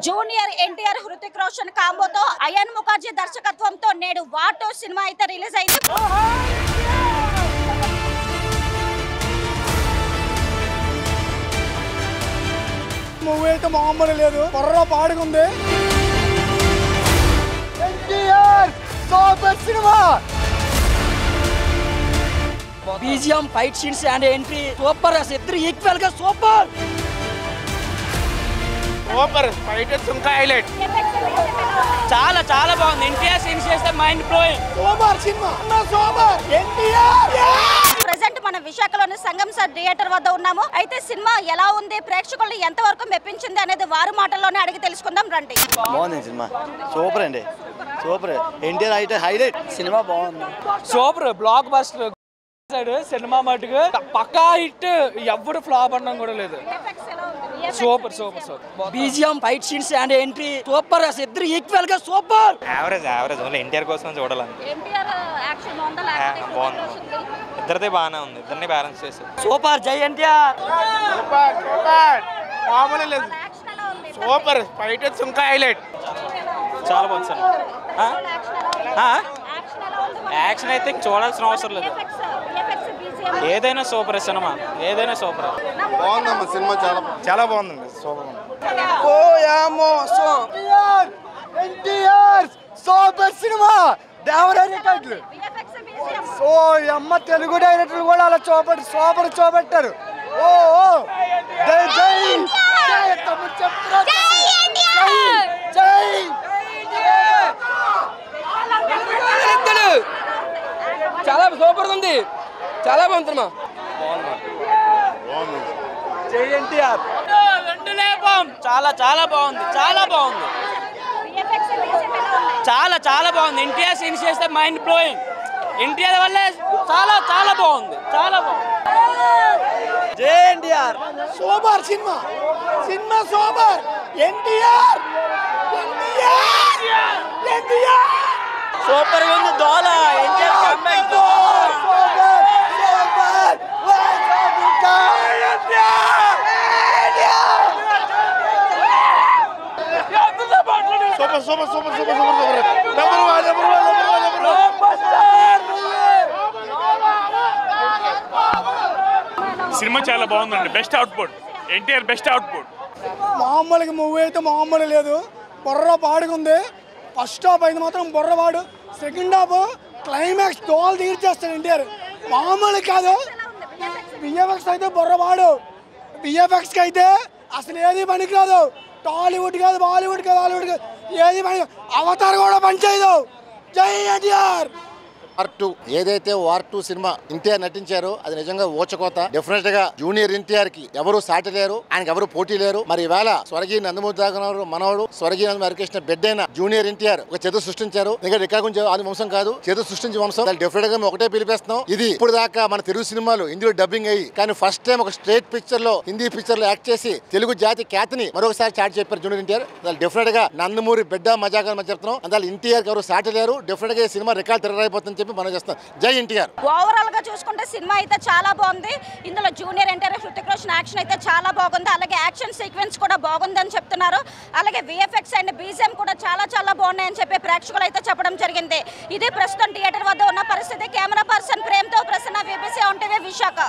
Junior NTR Hrithik Roshan కాంబోతో అయాన్ ముఖర్జీ దర్శకత్వంతో నేడు వాటో సినిమా అయితే రిలీజ్ అయింది. మూవీ అయితే మామూలు లేదు, బుర్ర పాడుకుంది. NTR super cinema. BGM fight scenes and entry super, ఇద్దరు ఈక్వల్ గా సూపర్ సూపర్ ఫైట్ ఇంకా హైలైట్. చాలా చాలా బాగుంది. ఎన్టీఆర్ సీన్స్ చేస్తే mind blowing. Super cinema, super NTR. Present మన విశాఖలోని సంగం సార్ థియేటర్ వద్ద ఉన్నాము. అయితే సినిమా ఎలా ఉంది, ప్రేక్షకులు ఎంత వరకు మెప్పించింది అనేది వారి మాటల్లోనే అడిగి తెలుసుకుందాం రండి. బాగుంది సినిమా, సూపర్ అండి, సూపర్. ఎన్టీఆర్ అయితే హైలైట్. సినిమా బాగుంది, సూపర్ బ్లాక్ బస్టర్ సినిమా మటుకు పక్కా హిట్, ఎప్పుడు ఫ్లాప్ అనడం కూడా లేదు. Super super super BGM fight scenes and entry super, ఇద్దరు ఈక్వల్ గా సూపర్. యావరేజ్ ఓన్లీ ఎన్టీఆర్ కోసం చూడాలంటే బాగుంది. ఇద్దరిదే బాగానే ఉంది, ఇద్దరిని బ్యాలెన్స్ చేశారు. సూపర్ జై ఎన్టీఆర్. సూపర్ సూపర్ మామూలు లేదు. సూపర్ ఫైట్ ఇంకా హైలైట్. చాలా బాగుంది సార్. యాక్షన్ అయితే చూడాల్సిన అవసరం లేదు, ఏదైనా సూపర్. సినిమా ఏదైనా సూపర్. బాగుందమ్మా సినిమా, చాలా బాగుందండి, super. NTR super cinema. Devara రికార్డులు. సో అమ్మ తెలుగు డైరెక్టర్లు కూడా అలా చూపెట్టారు. ఓ జై జై జై తమ్ముడు చెప్తున్నా. జై చాలా సూపర్ ఉంది, చాలా బాగుంది సినిమా. జై ఎన్టీఆర్. చాలా చాలా బాగుంది, చాలా బాగుంది, చాలా చాలా బాగుంది. ఎన్టీఆర్ సీన్స్ చేస్తే మైండ్ బ్లోయింగ్. ఎన్టీఆర్ వల్లే చాలా చాలా బాగుంది, చాలా బాగుంది. జై NTR. Super cinema, super. NTR super గా ఉంది. దోల NTR comeback. Super super super super super number 1. Cinema చాలా బాగుందండి, best output. NTR best output. మామూలుగా మూవీ అయితే మామూలు లేదు, బుర్ర పాడుకుంది. ఫస్ట్ హాఫ్ అయితే మాత్రం బుర్రవాడు, సెకండ్ హాఫ్ క్లైమాక్స్ తోలు తీర్చేస్తాడు ఎన్టీఆర్. మామూలు కాదు. బిఎఫ్ఎక్స్ అయితే బుర్రవాడు. బిఎఫ్ఎక్స్కి అయితే అసలు ఏది పనికిరాదు. టాలీవుడ్ కాదు, బాలీవుడ్ కాదు, హాలీవుడ్ కాదు, ఏది పని. అవతార్ కూడా పనిచేయదు. జై ఎన్టీఆర్. వార్ 2 ఏదైతే వార్ 2 సినిమా ఎన్టీఆర్ నటించారో అది నిజంగా ఓచకోత. డెఫినెట్ గా జూనియర్ ఎన్టీఆర్ కి ఎవరు సాటి లేరు, ఆయనకి ఎవరు పోటీ లేరు. మరి ఇవాళ స్వర్గీయ నందమూరి తారక మనవడు, స్వర్గీయ నందమూరి హరికృష్ణ బిడ్డ అయిన జూనియర్ ఎన్టీఆర్ ఒక చేతు సృష్టించారు. ఇంకా రికార్డు గురించి ఆది వంశం కాదు, చేతు సృష్టించే వంశం. డెఫినెట్ గా మేము ఒకటే పిలిపేస్తున్నాం. ఇది ఇప్పుడు దాకా మన తెలుగు సినిమాలు హిందీలో డబ్బింగ్ అయ్యి, కానీ ఫస్ట్ టైం ఒక స్ట్రేట్ పిక్చర్ లో, హిందీ పిక్చర్ లో యాక్ట్ చేసి తెలుగు జాతి ఖ్యాతిని మరొకసారి చాటి చెప్పారు జూనియర్ ఎన్టీఆర్. డెఫినెట్ గా నందమూరి బిడ్డ మజాగా మనం చెప్తున్నాం. అందులో ఎన్టీఆర్ ఎవరు సాటి లేరు. డెఫినెట్ గా ఈ సినిమా రికార్డు తిరగైపోతుందని చెప్పి మనం చేస్తాం. ఎన్టీఆర్ ఓవరాల్ గా చూసుకుంటే సినిమా అయితే చాలా బాగుంది. ఇందులో జూనియర్ ఎన్టీఆర్ హృతిక్ రోషన్ యాక్షన్ అయితే చాలా బాగుంది. అలాగే యాక్షన్ సీక్వెన్స్ కూడా బాగుంది అని చెప్తున్నారు. అలాగే విఎఫ్ఎక్స్ అండ్ బీజిఎం కూడా చాలా చాలా బాగున్నాయని చెప్పి ప్రేక్షకులు అయితే చెప్పడం జరిగింది. ఇది ప్రస్తుతం థియేటర్ వద్ద ఉన్న పరిస్థితి. కెమెరా పర్సన్ ప్రేమ్తో Prasanna, VBC ON TV Visakha.